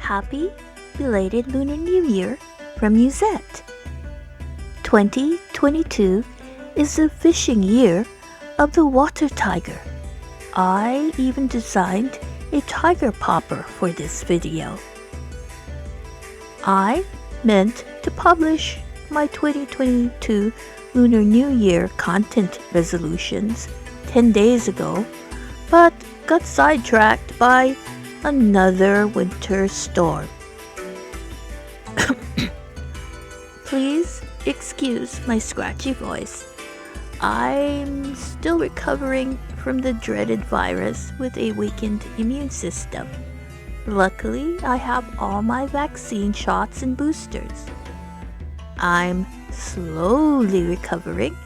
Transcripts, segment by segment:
Happy belated Lunar New Year from Musette. 2022 is the fishing year of the water tiger. I even designed a tiger popper for this video. I meant to publish my 2022 Lunar New Year content resolutions 10 days ago, but got sidetracked by another winter storm. Please excuse my scratchy voice. I'm still recovering from the dreaded virus with a weakened immune system. Luckily, I have all my vaccine shots and boosters. I'm slowly recovering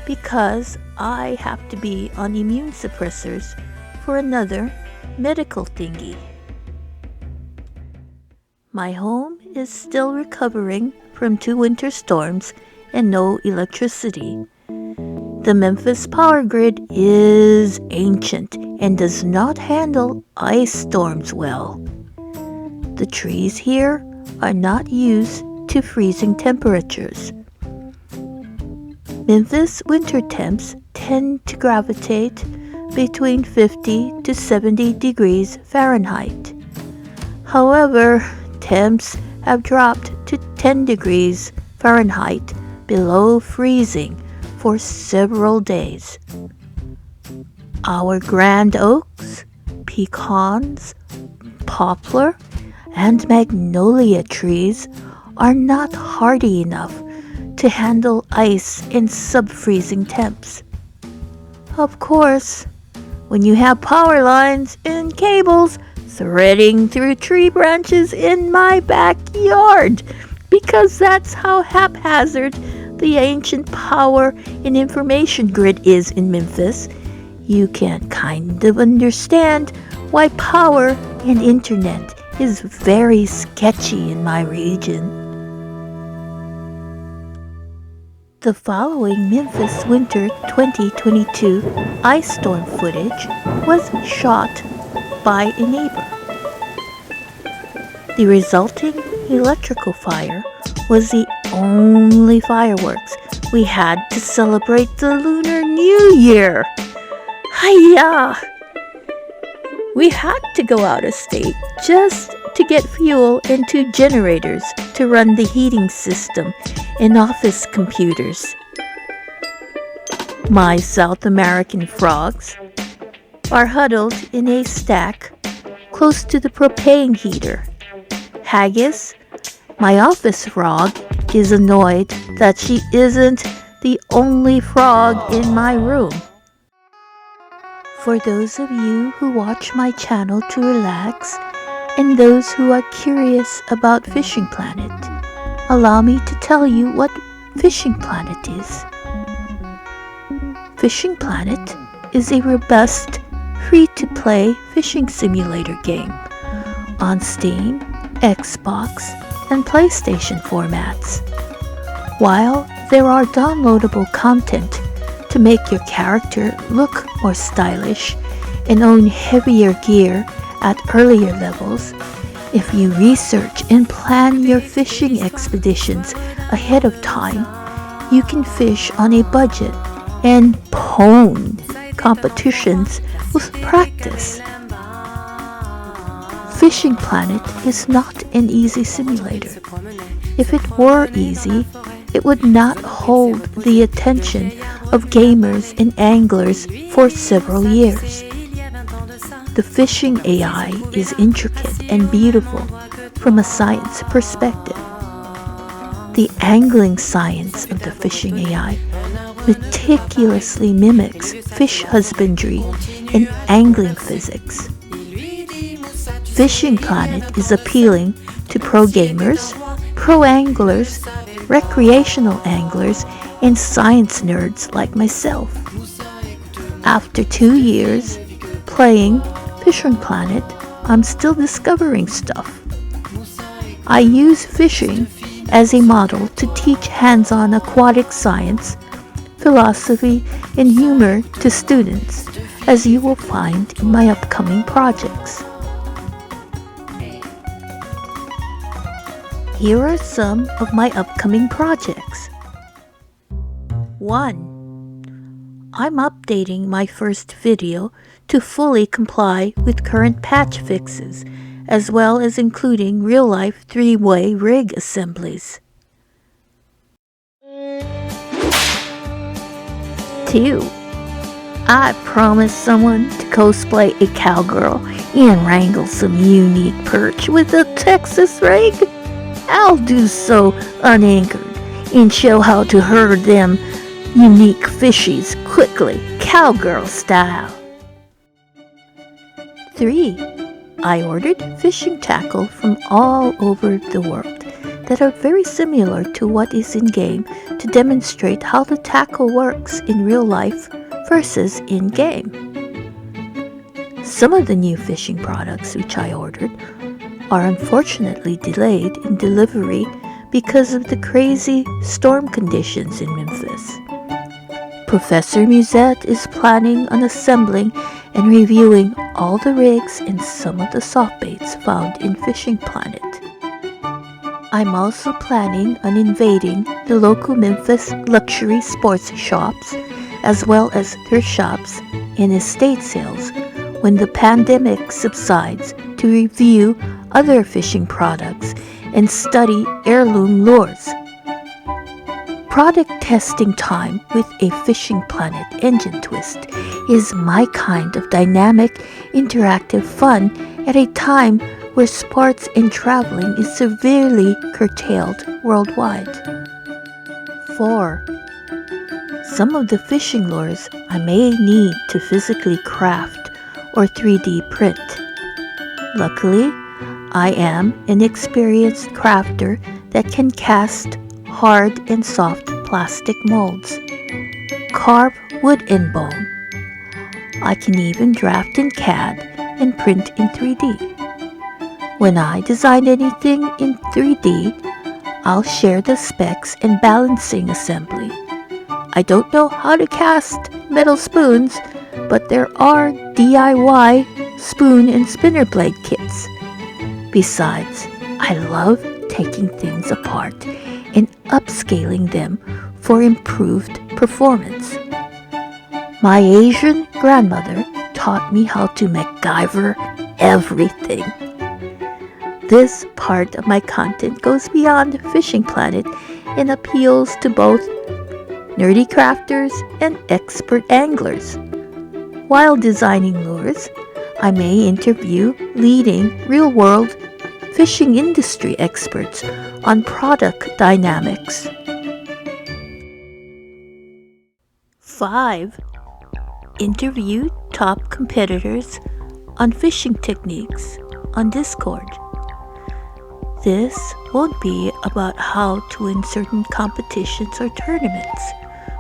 because I have to be on immune suppressors for another medical thingy. My home is still recovering from 2 winter storms and no electricity. The Memphis power grid is ancient and does not handle ice storms well. The trees here are not used to freezing temperatures. Memphis winter temps tend to gravitate between 50 to 70 degrees Fahrenheit. However, temps have dropped to 10 degrees Fahrenheit below freezing for several days. Our grand oaks, pecans, poplar, and magnolia trees are not hardy enough to handle ice in sub-freezing temps. Of course, when you have power lines and cables threading through tree branches in my backyard, because that's how haphazard the ancient power and information grid is in Memphis, you can kind of understand why power and internet is very sketchy in my region. The following Memphis winter 2022 ice storm footage was shot by a neighbor. The resulting electrical fire was the only fireworks we had to celebrate the Lunar New Year. Hiya! We had to go out of state just to get fuel and 2 generators to run the heating system and office computers. My South American frogs are huddled in a stack close to the propane heater. Haggis, my office frog, is annoyed that she isn't the only frog in my room. For those of you who watch my channel to relax, and those who are curious about Fishing Planet, allow me to tell you what Fishing Planet is. Fishing Planet is a robust, free-to-play fishing simulator game on Steam, Xbox, and PlayStation formats. While there are downloadable content to make your character look more stylish and own heavier gear at earlier levels, if you research and plan your fishing expeditions ahead of time, you can fish on a budget and pwn competitions with practice. Fishing Planet is not an easy simulator. If it were easy, it would not hold the attention of gamers and anglers for several years. The fishing AI is intricate and beautiful from a science perspective. The angling science of the fishing AI meticulously mimics fish husbandry and angling physics. Fishing Planet is appealing to pro gamers, pro anglers, recreational anglers, and science nerds like myself. After 2 years playing Fishing Planet, I'm still discovering stuff. I use fishing as a model to teach hands-on aquatic science, philosophy, and humor to students, as you will find in my upcoming projects. Here are some of my upcoming projects. 1. I'm updating my first video to fully comply with current patch fixes, as well as including real-life 3-way rig assemblies. 2. I promised someone to cosplay a cowgirl and wrangle some unique perch with a Texas rig. I'll do so unanchored and show how to herd them unique fishies quickly, cowgirl style. 3. I ordered fishing tackle from all over the world that are very similar to what is in-game to demonstrate how the tackle works in real life versus in-game. Some of the new fishing products which I ordered are unfortunately delayed in delivery because of the crazy storm conditions in Memphis. Professor Musette is planning on assembling and reviewing all the rigs and some of the soft baits found in Fishing Planet. I'm also planning on invading the local Memphis luxury sports shops as well as thrift shops and estate sales when the pandemic subsides to review other fishing products and study heirloom lures. Product testing time with a Fishing Planet engine twist is my kind of dynamic, interactive fun at a time where sports and traveling is severely curtailed worldwide. 4. Some of the fishing lures I may need to physically craft or 3D print. Luckily, I am an experienced crafter that can cast hard and soft plastic molds, carve wood and bone. I can even draft in CAD and print in 3D. When I design anything in 3D, I'll share the specs and balancing assembly. I don't know how to cast metal spoons, but there are DIY spoon and spinner blade kits. Besides, I love taking things apart and upscaling them for improved performance. My Asian grandmother taught me how to MacGyver everything. This part of my content goes beyond Fishing Planet and appeals to both nerdy crafters and expert anglers. While designing lures, I may interview leading real-world fishing industry experts on product dynamics. 5. Interview top competitors on fishing techniques on Discord. This won't be about how to win certain competitions or tournaments,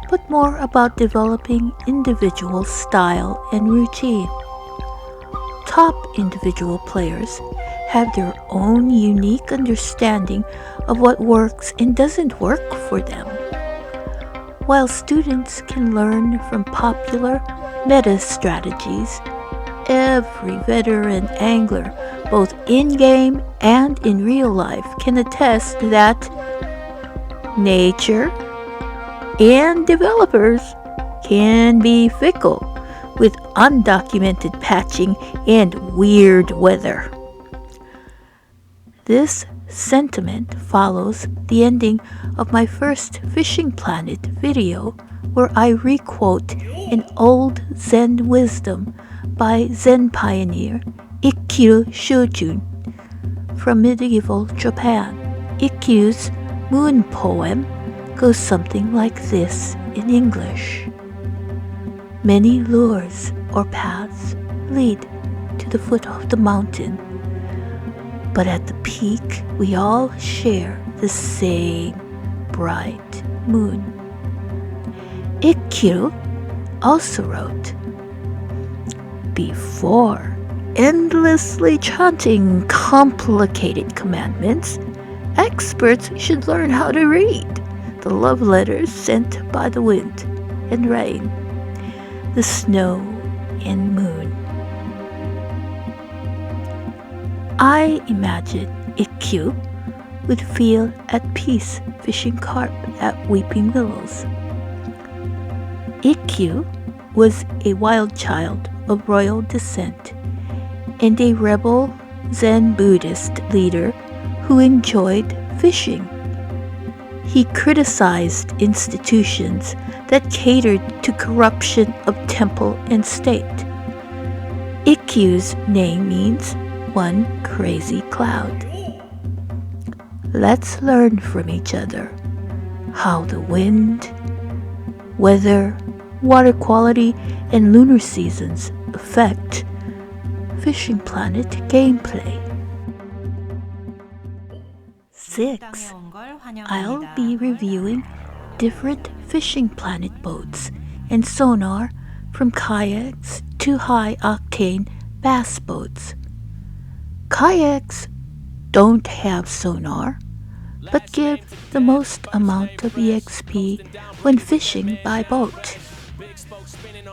but more about developing individual style and routine. Top individual players have their own unique understanding of what works and doesn't work for them, while students can learn from popular meta strategies. Every veteran angler, both in-game and in real life, can attest that nature and developers can be fickle with undocumented patching and weird weather. This sentiment follows the ending of my first Fishing Planet video, where I requote an old Zen wisdom by Zen pioneer Ikkyu Shojun from medieval Japan. Ikkyu's moon poem goes something like this in English. Many lures or paths lead to the foot of the mountain, but at the peak we all share the same bright moon. Ikkyu also wrote, before endlessly chanting complicated commandments, experts should learn how to read the love letters sent by the wind and rain, the snow and moon. I imagine Ikkyu would feel at peace fishing carp at Weeping Willows. Ikkyu was a wild child of royal descent and a rebel Zen Buddhist leader who enjoyed fishing. He criticized institutions that catered to corruption of temple and state. Ikkyu's name means one crazy cloud. Let's learn from each other how the wind, weather, water quality, and lunar seasons affect Fishing Planet gameplay. 6. I'll be reviewing different Fishing Planet boats and sonar from kayaks to high-octane bass boats. Kayaks don't have sonar, but give the most amount of EXP when fishing by boat.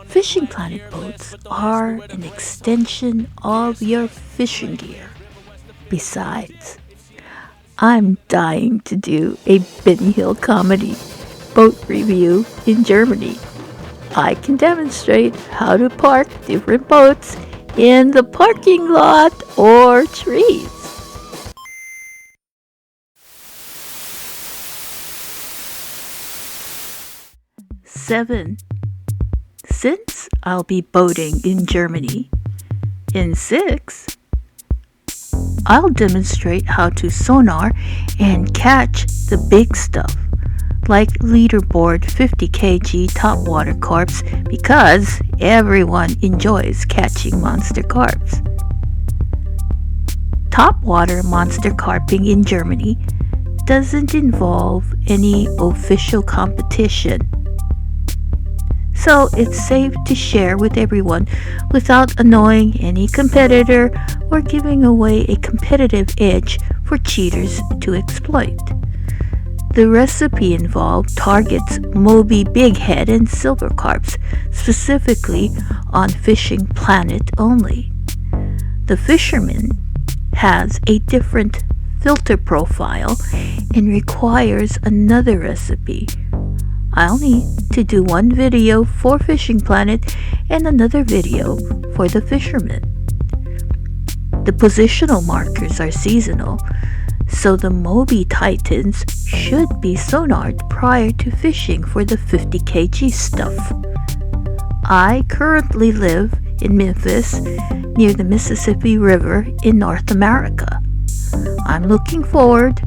Fishing Planet boats are an extension of your fishing gear. Besides, I'm dying to do a Benny Hill comedy boat review in Germany. I can demonstrate how to park different boats in the parking lot or trees. 7. Since I'll be boating in Germany. In 6, I'll demonstrate how to sonar and catch the big stuff, like leaderboard 50 kg topwater carps, because everyone enjoys catching monster carps. Topwater monster carping in Germany doesn't involve any official competition, so it's safe to share with everyone without annoying any competitor or giving away a competitive edge for cheaters to exploit. The recipe involved targets Moby bighead and silver carps, specifically on Fishing Planet only. The fisherman has a different filter profile and requires another recipe. I'll need to do one video for Fishing Planet and another video for the fisherman. The positional markers are seasonal, so the Moby Titans should be sonared prior to fishing for the 50 kg stuff. I currently live in Memphis, near the Mississippi River in North America. I'm looking forward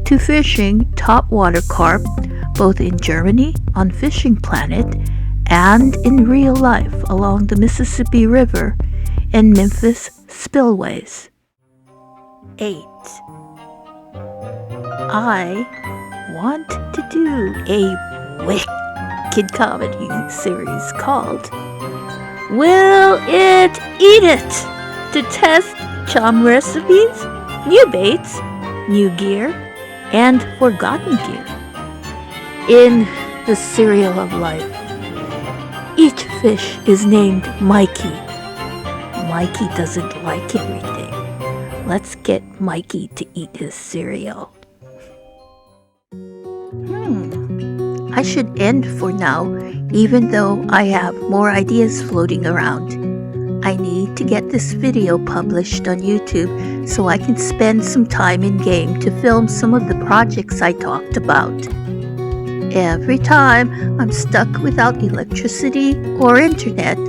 to fishing topwater carp both in Germany on Fishing Planet and in real life along the Mississippi River and Memphis spillways. 8. I want to do a wicked comedy series called Will It Eat It? To test chum recipes, new baits, new gear, and forgotten gear. In the cereal of life, each fish is named Mikey. Mikey doesn't like everything. Let's get Mikey to eat his cereal. I should end for now, even though I have more ideas floating around. I need to get this video published on YouTube so I can spend some time in game to film some of the projects I talked about. Every time I'm stuck without electricity or internet,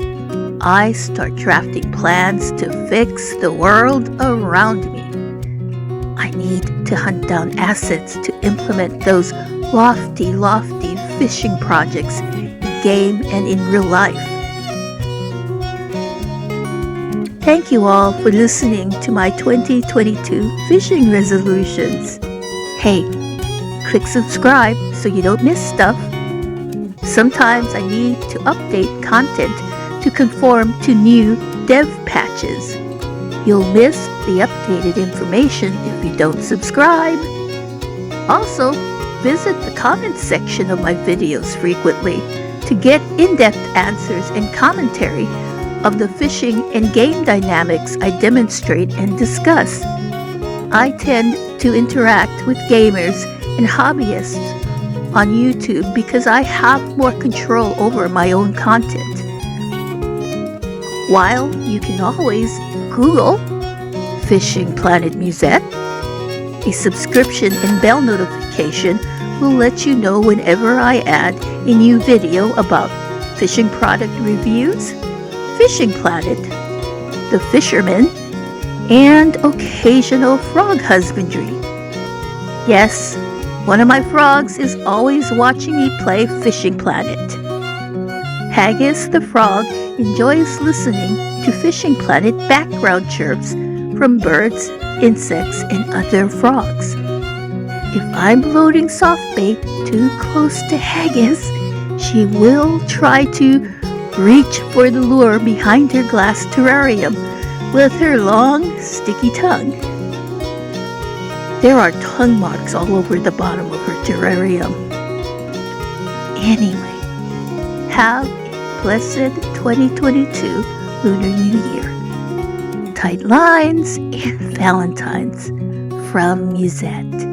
I start drafting plans to fix the world around me. I need to hunt down assets to implement those lofty fishing projects in game and in real life. Thank you all for listening to my 2022 fishing resolutions. Hey, click subscribe so you don't miss stuff. Sometimes I need to update content to conform to new dev patches. You'll miss the updated information if you don't subscribe. Also, visit the comments section of my videos frequently to get in-depth answers and commentary of the fishing and game dynamics I demonstrate and discuss. I tend to interact with gamers and hobbyists on YouTube because I have more control over my own content. While you can always Google Fishing Planet Musette, a subscription and bell notification will let you know whenever I add a new video about fishing product reviews, Fishing Planet, the fisherman, and occasional frog husbandry. Yes, one of my frogs is always watching me play Fishing Planet. Haggis the frog enjoys listening to Fishing Planet background chirps from birds, insects, and other frogs. If I'm loading soft bait too close to Haggis, she will try to reach for the lure behind her glass terrarium with her long, sticky tongue. There are tongue marks all over the bottom of her terrarium. Anyway, have a blessed 2022 Lunar New Year. Tight lines and Valentines from Musette.